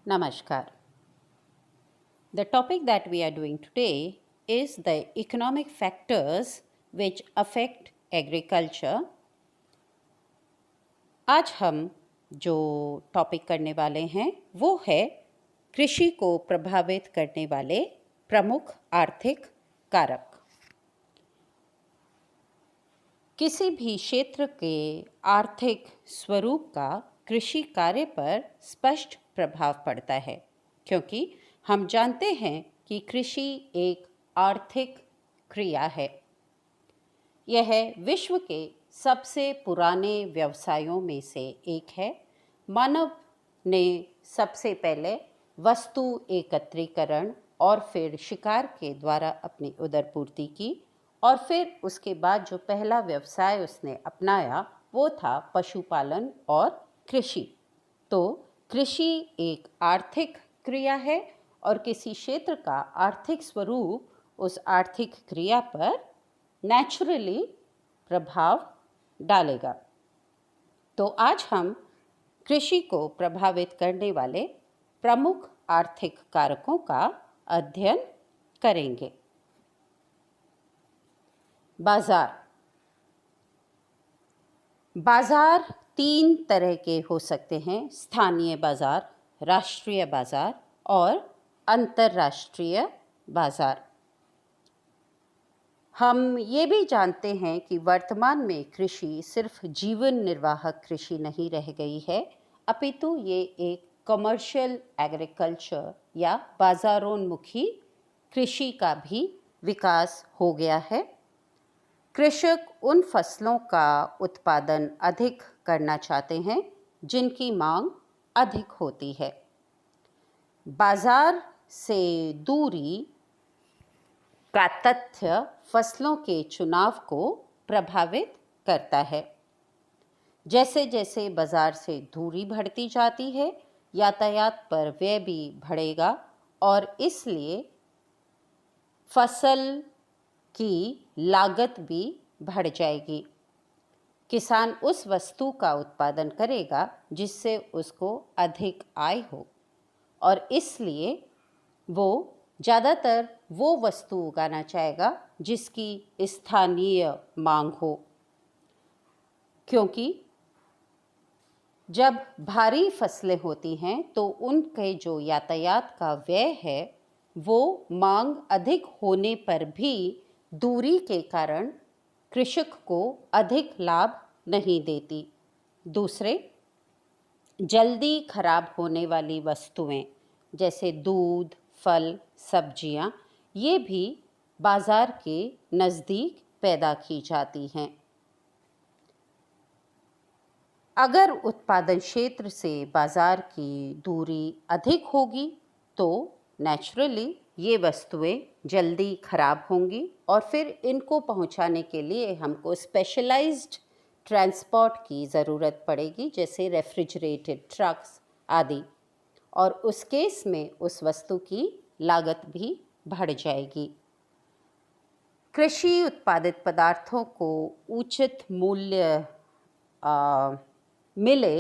Namaskar. The topic that we are doing today is the economic factors which affect agriculture. आज हम जो topic करने वाले हैं वो है कृषि को प्रभावित करने वाले प्रमुख आर्थिक कारक। किसी भी क्षेत्र के आर्थिक स्वरूप का कृषि कार्य पर स्पष्ट प्रभाव पड़ता है, क्योंकि हम जानते हैं कि कृषि एक आर्थिक क्रिया है। यह विश्व के सबसे पुराने व्यवसायों में से एक है। मानव ने सबसे पहले वस्तु एकत्रीकरण और फिर शिकार के द्वारा अपनी उदरपूर्ति की, और फिर उसके बाद जो पहला व्यवसाय उसने अपनाया वो था पशुपालन और कृषि। तो कृषि एक आर्थिक क्रिया है और किसी क्षेत्र का आर्थिक स्वरूप उस आर्थिक क्रिया पर नेचुरली प्रभाव डालेगा। तो आज हम कृषि को प्रभावित करने वाले प्रमुख आर्थिक कारकों का अध्ययन करेंगे। बाजार। बाजार तीन तरह के हो सकते हैं: स्थानीय बाजार, राष्ट्रीय बाजार और अंतर्राष्ट्रीय बाजार। हम ये भी जानते हैं कि वर्तमान में कृषि सिर्फ जीवन निर्वाहक कृषि नहीं रह गई है, अपितु ये एक कमर्शियल एग्रीकल्चर या बाजारोन्मुखी कृषि का भी विकास हो गया है। कृषक उन फसलों का उत्पादन अधिक करना चाहते हैं जिनकी मांग अधिक होती है। बाजार से दूरी का तथ्य फसलों के चुनाव को प्रभावित करता है। जैसे जैसे बाजार से दूरी बढ़ती जाती है, यातायात पर व्यय भी बढ़ेगा और इसलिए फसल की लागत भी बढ़ जाएगी। किसान उस वस्तु का उत्पादन करेगा जिससे उसको अधिक आय हो, और इसलिए वो ज़्यादातर वो वस्तु उगाना चाहेगा जिसकी स्थानीय मांग हो, क्योंकि जब भारी फसलें होती हैं तो उनके जो यातायात का व्यय है वो मांग अधिक होने पर भी दूरी के कारण कृषक को अधिक लाभ नहीं देती। दूसरे, जल्दी खराब होने वाली वस्तुएं जैसे दूध, फल, सब्जियां, ये भी बाजार के नज़दीक पैदा की जाती हैं। अगर उत्पादन क्षेत्र से बाजार की दूरी अधिक होगी तो नेचुरली ये वस्तुएं जल्दी खराब होंगी और फिर इनको पहुंचाने के लिए हमको स्पेशलाइज्ड ट्रांसपोर्ट की ज़रूरत पड़ेगी, जैसे रेफ्रिजरेटेड ट्रक्स आदि, और उस केस में उस वस्तु की लागत भी बढ़ जाएगी। कृषि उत्पादित पदार्थों को उचित मूल्य मिले,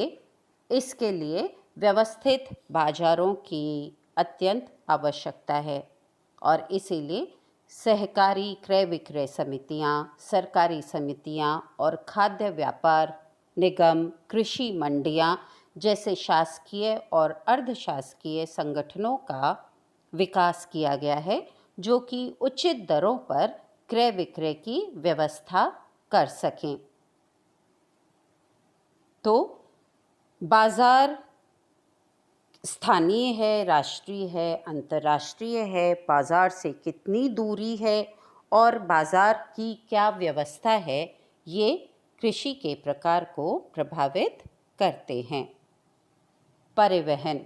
इसके लिए व्यवस्थित बाजारों की अत्यंत आवश्यकता है, और इसीलिए सहकारी क्रय विक्रय समितियां, सरकारी समितियां और खाद्य व्यापार निगम, कृषि मंडियां जैसे शासकीय और अर्धशासकीय संगठनों का विकास किया गया है, जो कि उचित दरों पर क्रय विक्रय की व्यवस्था कर सकें। तो बाजार स्थानीय है, राष्ट्रीय है, अंतर्राष्ट्रीय है, बाजार से कितनी दूरी है और बाजार की क्या व्यवस्था है, ये कृषि के प्रकार को प्रभावित करते हैं। परिवहन।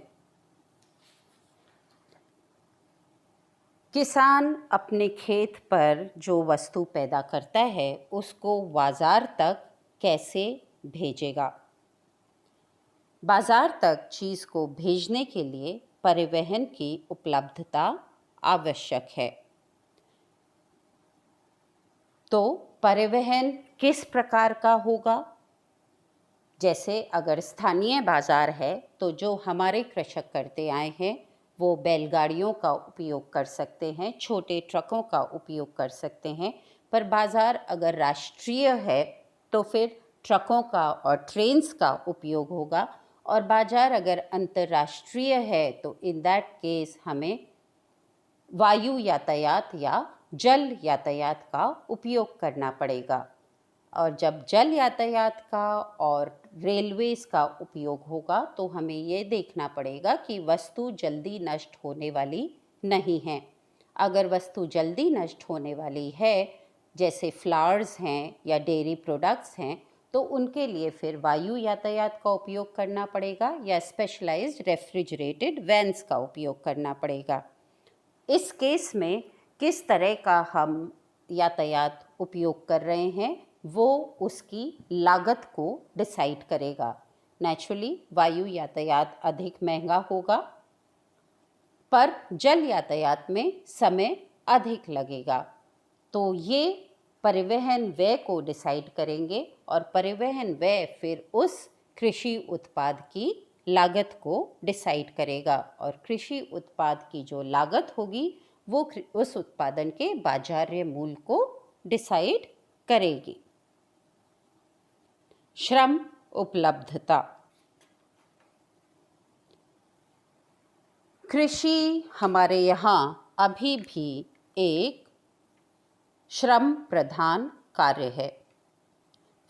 किसान अपने खेत पर जो वस्तु पैदा करता है उसको बाजार तक कैसे भेजेगा? बाजार तक चीज़ को भेजने के लिए परिवहन की उपलब्धता आवश्यक है। तो परिवहन किस प्रकार का होगा? जैसे अगर स्थानीय बाज़ार है तो जो हमारे कृषक करते आए हैं वो बैलगाड़ियों का उपयोग कर सकते हैं, छोटे ट्रकों का उपयोग कर सकते हैं। पर बाज़ार अगर राष्ट्रीय है तो फिर ट्रकों का और ट्रेन्स का उपयोग होगा, और बाज़ार अगर अंतर्राष्ट्रीय है तो इन दैट केस हमें वायु यातायात या जल यातायात का उपयोग करना पड़ेगा। और जब जल यातायात का और रेलवेज का उपयोग होगा तो हमें ये देखना पड़ेगा कि वस्तु जल्दी नष्ट होने वाली नहीं है। अगर वस्तु जल्दी नष्ट होने वाली है, जैसे फ्लावर्स हैं या डेयरी प्रोडक्ट्स हैं, तो उनके लिए फिर वायु यातायात का उपयोग करना पड़ेगा या स्पेशलाइज्ड रेफ्रिजरेटेड वैन्स का उपयोग करना पड़ेगा। इस केस में किस तरह का हम यातायात उपयोग कर रहे हैं वो उसकी लागत को डिसाइड करेगा। नेचुरली वायु यातायात अधिक महंगा होगा, पर जल यातायात में समय अधिक लगेगा। तो ये परिवहन व्यय को डिसाइड करेंगे और परिवहन व्यय फिर उस कृषि उत्पाद की लागत को डिसाइड करेगा, और कृषि उत्पाद की जो लागत होगी वो उस उत्पादन के बाजार्य मूल्य को डिसाइड करेगी। श्रम उपलब्धता। कृषि हमारे यहाँ अभी भी एक श्रम प्रधान कार्य है।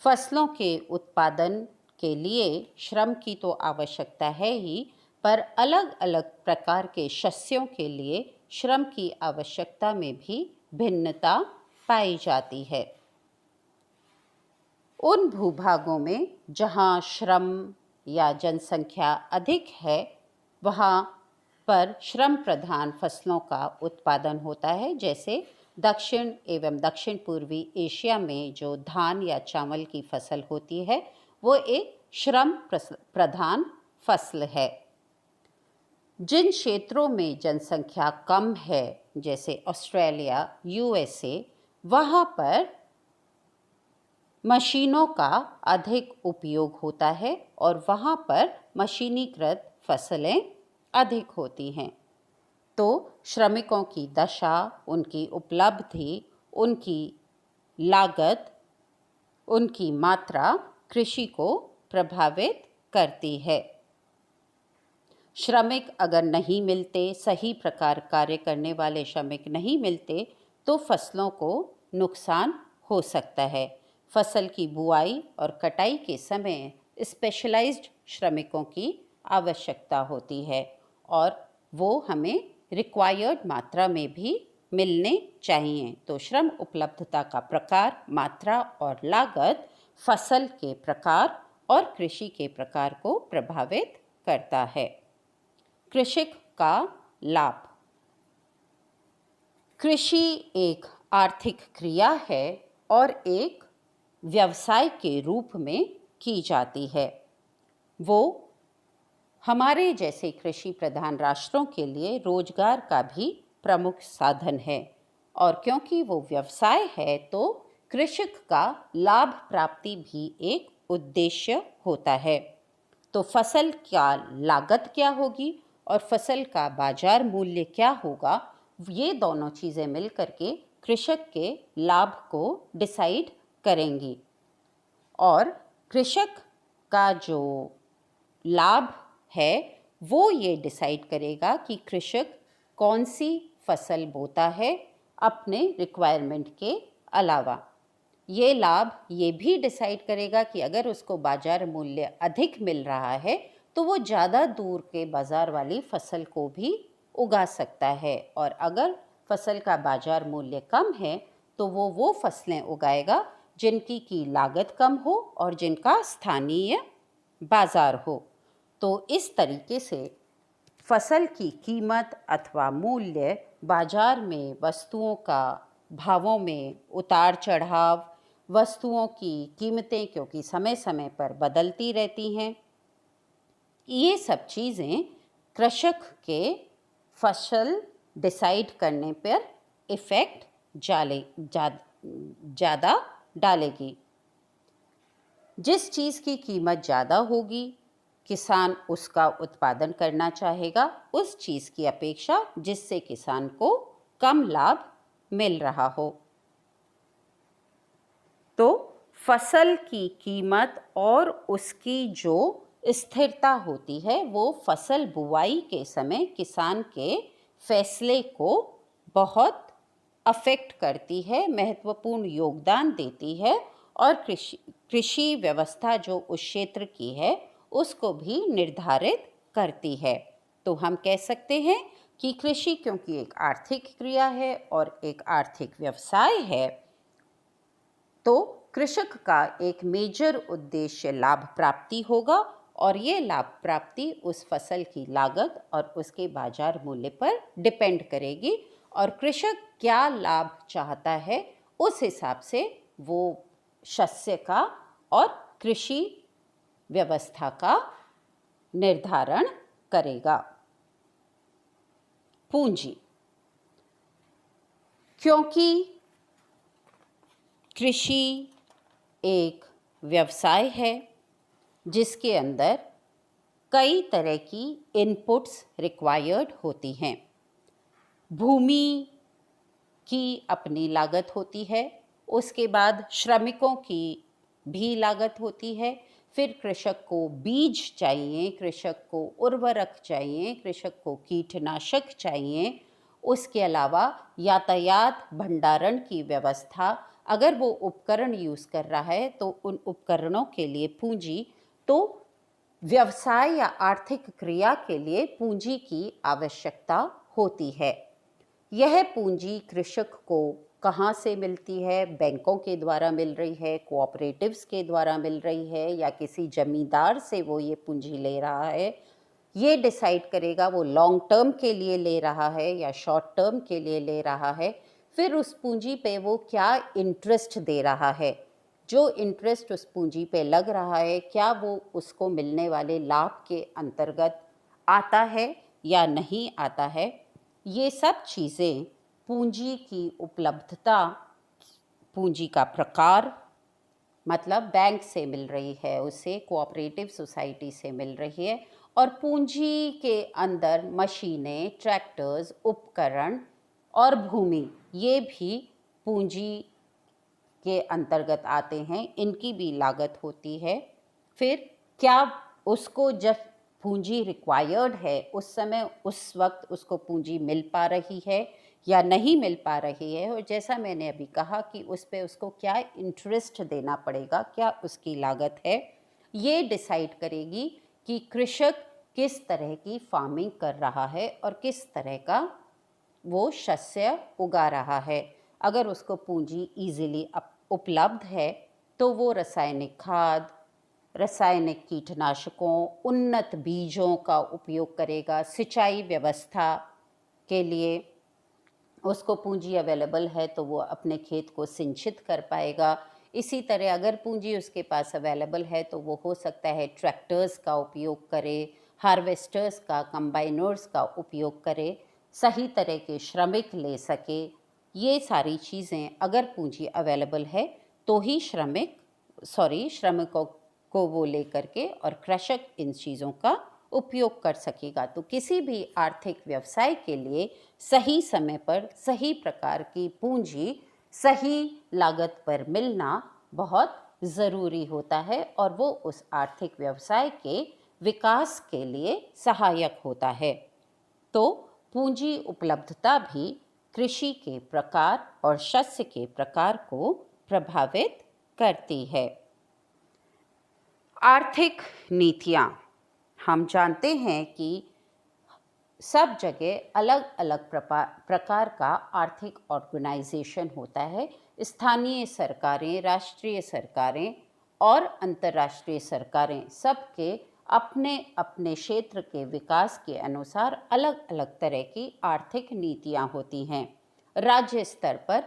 फसलों के उत्पादन के लिए श्रम की तो आवश्यकता है ही, पर अलग अलग प्रकार के शस्यों के लिए श्रम की आवश्यकता में भी भिन्नता पाई जाती है। उन भूभागों में जहाँ श्रम या जनसंख्या अधिक है वहाँ पर श्रम प्रधान फसलों का उत्पादन होता है। जैसे दक्षिण एवं दक्षिण पूर्वी एशिया में जो धान या चावल की फसल होती है वो एक श्रम प्रधान फसल है। जिन क्षेत्रों में जनसंख्या कम है जैसे ऑस्ट्रेलिया, यूएसए, वहाँ पर मशीनों का अधिक उपयोग होता है और वहाँ पर मशीनीकृत फसलें अधिक होती हैं। तो श्रमिकों की दशा, उनकी उपलब्धि, उनकी लागत, उनकी मात्रा कृषि को प्रभावित करती है। श्रमिक अगर नहीं मिलते, सही प्रकार कार्य करने वाले श्रमिक नहीं मिलते तो फसलों को नुकसान हो सकता है। फसल की बुआई और कटाई के समय स्पेशलाइज्ड श्रमिकों की आवश्यकता होती है और वो हमें रिक्वायर्ड मात्रा में भी मिलने चाहिए। तो श्रम उपलब्धता का प्रकार, मात्रा और लागत फसल के प्रकार और कृषि के प्रकार को प्रभावित करता है। कृषक का लाभ। कृषि एक आर्थिक क्रिया है और एक व्यवसाय के रूप में की जाती है। वो हमारे जैसे कृषि प्रधान राष्ट्रों के लिए रोजगार का भी प्रमुख साधन है, और क्योंकि वो व्यवसाय है तो कृषक का लाभ प्राप्ति भी एक उद्देश्य होता है। तो फसल का लागत क्या होगी और फसल का बाजार मूल्य क्या होगा, ये दोनों चीज़ें मिलकर के कृषक के लाभ को डिसाइड करेंगी। और कृषक का जो लाभ है वो ये डिसाइड करेगा कि कृषक कौन सी फसल बोता है अपने रिक्वायरमेंट के अलावा। ये लाभ ये भी डिसाइड करेगा कि अगर उसको बाजार मूल्य अधिक मिल रहा है तो वो ज़्यादा दूर के बाज़ार वाली फसल को भी उगा सकता है, और अगर फसल का बाजार मूल्य कम है तो वो फसलें उगाएगा जिनकी की लागत कम हो और जिनका स्थानीय बाज़ार हो। तो इस तरीके से फसल की कीमत अथवा मूल्य बाजार में वस्तुओं का भावों में उतार चढ़ाव, वस्तुओं की कीमतें क्योंकि समय समय पर बदलती रहती हैं, ये सब चीज़ें कृषक के फसल डिसाइड करने पर इफ़ेक्ट ज़्यादा डालेगी। जिस चीज़ की कीमत ज़्यादा होगी, किसान उसका उत्पादन करना चाहेगा उस चीज़ की अपेक्षा जिससे किसान को कम लाभ मिल रहा हो। तो फसल की कीमत और उसकी जो स्थिरता होती है वो फसल बुवाई के समय किसान के फैसले को बहुत अफेक्ट करती है, महत्वपूर्ण योगदान देती है और कृषि व्यवस्था जो उस क्षेत्र की है उसको भी निर्धारित करती है। तो हम कह सकते हैं कि कृषि क्योंकि एक आर्थिक क्रिया है और एक आर्थिक व्यवसाय है, तो कृषक का एक मेजर उद्देश्य लाभ प्राप्ति होगा और ये लाभ प्राप्ति उस फसल की लागत और उसके बाजार मूल्य पर डिपेंड करेगी और कृषक क्या लाभ चाहता है उस हिसाब से वो शस्य का और कृषि व्यवस्था का निर्धारण करेगा। पूंजी, क्योंकि कृषि एक व्यवसाय है जिसके अंदर कई तरह की इनपुट्स रिक्वायर्ड होती हैं। भूमि की अपनी लागत होती है, उसके बाद श्रमिकों की भी लागत होती है, फिर कृषक को बीज चाहिए, कृषक को उर्वरक चाहिए, कृषक को कीटनाशक चाहिए, उसके अलावा यातायात भंडारण की व्यवस्था, अगर वो उपकरण यूज़ कर रहा है तो उन उपकरणों के लिए पूंजी, तो व्यवसाय या आर्थिक क्रिया के लिए पूंजी की आवश्यकता होती है। यह पूंजी कृषक को कहाँ से मिलती है? बैंकों के द्वारा मिल रही है, कोऑपरेटिव्स के द्वारा मिल रही है या किसी जमींदार से वो ये पूंजी ले रहा है, ये डिसाइड करेगा वो लॉन्ग टर्म के लिए ले रहा है या शॉर्ट टर्म के लिए ले रहा है। फिर उस पूंजी पे वो क्या इंटरेस्ट दे रहा है, जो इंटरेस्ट उस पूंजी पे लग रहा है क्या वो उसको मिलने वाले लाभ के अंतर्गत आता है या नहीं आता है। ये सब चीज़ें पूंजी की उपलब्धता, पूंजी का प्रकार, मतलब बैंक से मिल रही है उसे, कोऑपरेटिव सोसाइटी से मिल रही है, और पूंजी के अंदर मशीनें, ट्रैक्टर्स, उपकरण और भूमि, ये भी पूंजी के अंतर्गत आते हैं, इनकी भी लागत होती है। फिर क्या उसको जब पूंजी रिक्वायर्ड है उस समय उस वक्त उसको पूंजी मिल पा रही है या नहीं मिल पा रही है, और जैसा मैंने अभी कहा कि उस पे उसको क्या इंटरेस्ट देना पड़ेगा, क्या उसकी लागत है, ये डिसाइड करेगी कि कृषक किस तरह की फार्मिंग कर रहा है और किस तरह का वो शस्य उगा रहा है। अगर उसको पूंजी ईजिली उपलब्ध है तो वो रासायनिक खाद, रासायनिक कीटनाशकों, उन्नत बीजों का उपयोग करेगा। सिंचाई व्यवस्था के लिए उसको पूंजी अवेलेबल है तो वो अपने खेत को सिंचित कर पाएगा। इसी तरह अगर पूंजी उसके पास अवेलेबल है तो वो हो सकता है ट्रैक्टर्स का उपयोग करे, हार्वेस्टर्स का, कंबाइनर्स का उपयोग करे, सही तरह के श्रमिक ले सके। ये सारी चीज़ें अगर पूंजी अवेलेबल है तो ही श्रमिकों को वो लेकर के और कृषक इन चीज़ों का उपयोग कर सकेगा। तो किसी भी आर्थिक व्यवसाय के लिए सही समय पर सही प्रकार की पूंजी सही लागत पर मिलना बहुत ज़रूरी होता है और वो उस आर्थिक व्यवसाय के विकास के लिए सहायक होता है। तो पूंजी उपलब्धता भी कृषि के प्रकार और शस्य के प्रकार को प्रभावित करती है। आर्थिक नीतियाँ, हम जानते हैं कि सब जगह अलग अलग प्रकार का आर्थिक ऑर्गेनाइजेशन होता है। स्थानीय सरकारें, राष्ट्रीय सरकारें और अंतर्राष्ट्रीय सरकारें, सबके अपने अपने क्षेत्र के विकास के अनुसार अलग अलग तरह की आर्थिक नीतियाँ होती हैं। राज्य स्तर पर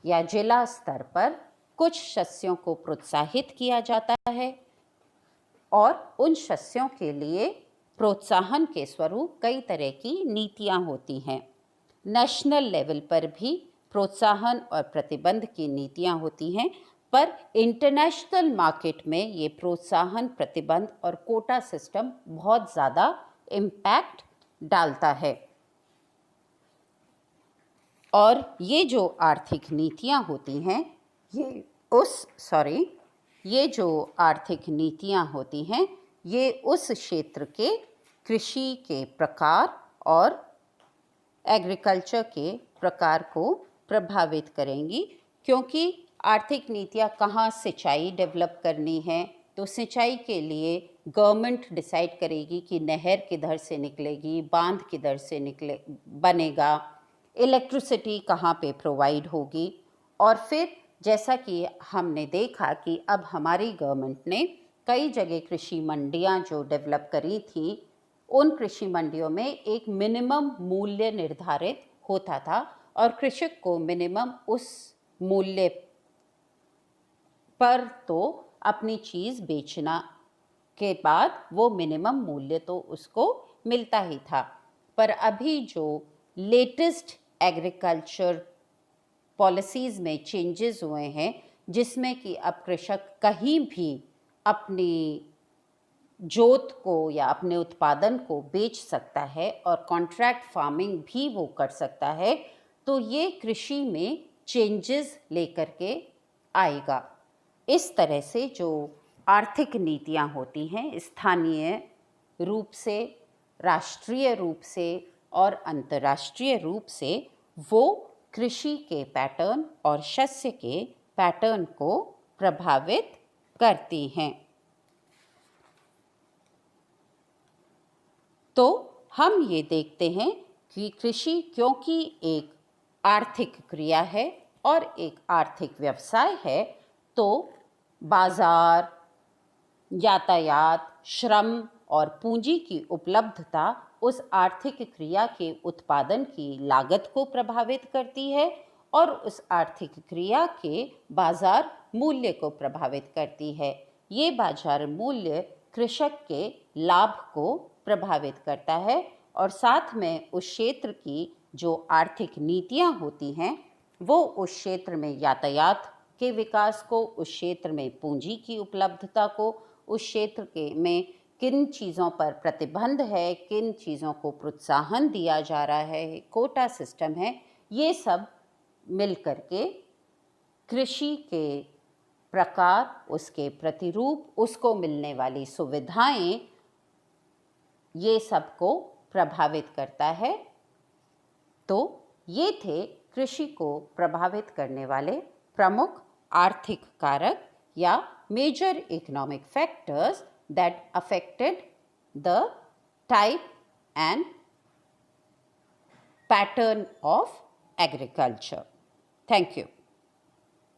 या जिला स्तर पर कुछ शस्यों को प्रोत्साहित किया जाता है और उन शस्यों के लिए प्रोत्साहन के स्वरूप कई तरह की नीतियाँ होती हैं। नेशनल लेवल पर भी प्रोत्साहन और प्रतिबंध की नीतियाँ होती हैं। पर इंटरनेशनल मार्केट में ये प्रोत्साहन, प्रतिबंध और कोटा सिस्टम बहुत ज़्यादा इम्पैक्ट डालता है। और ये जो आर्थिक नीतियाँ होती हैं ये जो आर्थिक नीतियाँ होती हैं ये उस क्षेत्र के कृषि के प्रकार और एग्रीकल्चर के प्रकार को प्रभावित करेंगी, क्योंकि आर्थिक नीतियाँ कहाँ सिंचाई डेवलप करनी है तो सिंचाई के लिए गवर्नमेंट डिसाइड करेगी कि नहर किधर से निकलेगी, बांध किधर से बनेगा, इलेक्ट्रिसिटी कहाँ पे प्रोवाइड होगी। और फिर जैसा कि हमने देखा कि अब हमारी गवर्नमेंट ने कई जगह कृषि मंडियाँ जो डेवलप करी थी, उन कृषि मंडियों में एक मिनिमम मूल्य निर्धारित होता था और कृषक को मिनिमम उस मूल्य पर तो अपनी चीज़ बेचना के बाद वो मिनिमम मूल्य तो उसको मिलता ही था। पर अभी जो लेटेस्ट एग्रीकल्चर पॉलिसीज़ में चेंजेस हुए हैं, जिसमें कि अब कृषक कहीं भी अपनी जोत को या अपने उत्पादन को बेच सकता है और कॉन्ट्रैक्ट फार्मिंग भी वो कर सकता है, तो ये कृषि में चेंजेस लेकर के आएगा। इस तरह से जो आर्थिक नीतियाँ होती हैं स्थानीय रूप से, राष्ट्रीय रूप से और अंतर्राष्ट्रीय रूप से, वो कृषि के पैटर्न और शस्य के पैटर्न को प्रभावित करती हैं। तो हम ये देखते हैं कि कृषि क्योंकि एक आर्थिक क्रिया है और एक आर्थिक व्यवसाय है, तो बाजार, यातायात, श्रम और पूंजी की उपलब्धता उस आर्थिक क्रिया के उत्पादन की लागत को प्रभावित करती है और उस आर्थिक क्रिया के बाजार मूल्य को प्रभावित करती है। ये बाजार मूल्य कृषक के लाभ को प्रभावित करता है और साथ में उस क्षेत्र की जो आर्थिक नीतियाँ होती हैं वो उस क्षेत्र में यातायात के विकास को, उस क्षेत्र में पूंजी की उपलब्धता को, उस क्षेत्र के में किन चीज़ों पर प्रतिबंध है, किन चीज़ों को प्रोत्साहन दिया जा रहा है, कोटा सिस्टम है, ये सब मिल करके कृषि के प्रकार, उसके प्रतिरूप, उसको मिलने वाली सुविधाएं, ये सब को प्रभावित करता है। तो ये थे कृषि को प्रभावित करने वाले प्रमुख आर्थिक कारक या major economic factors that affected the type and pattern of agriculture. Thank you.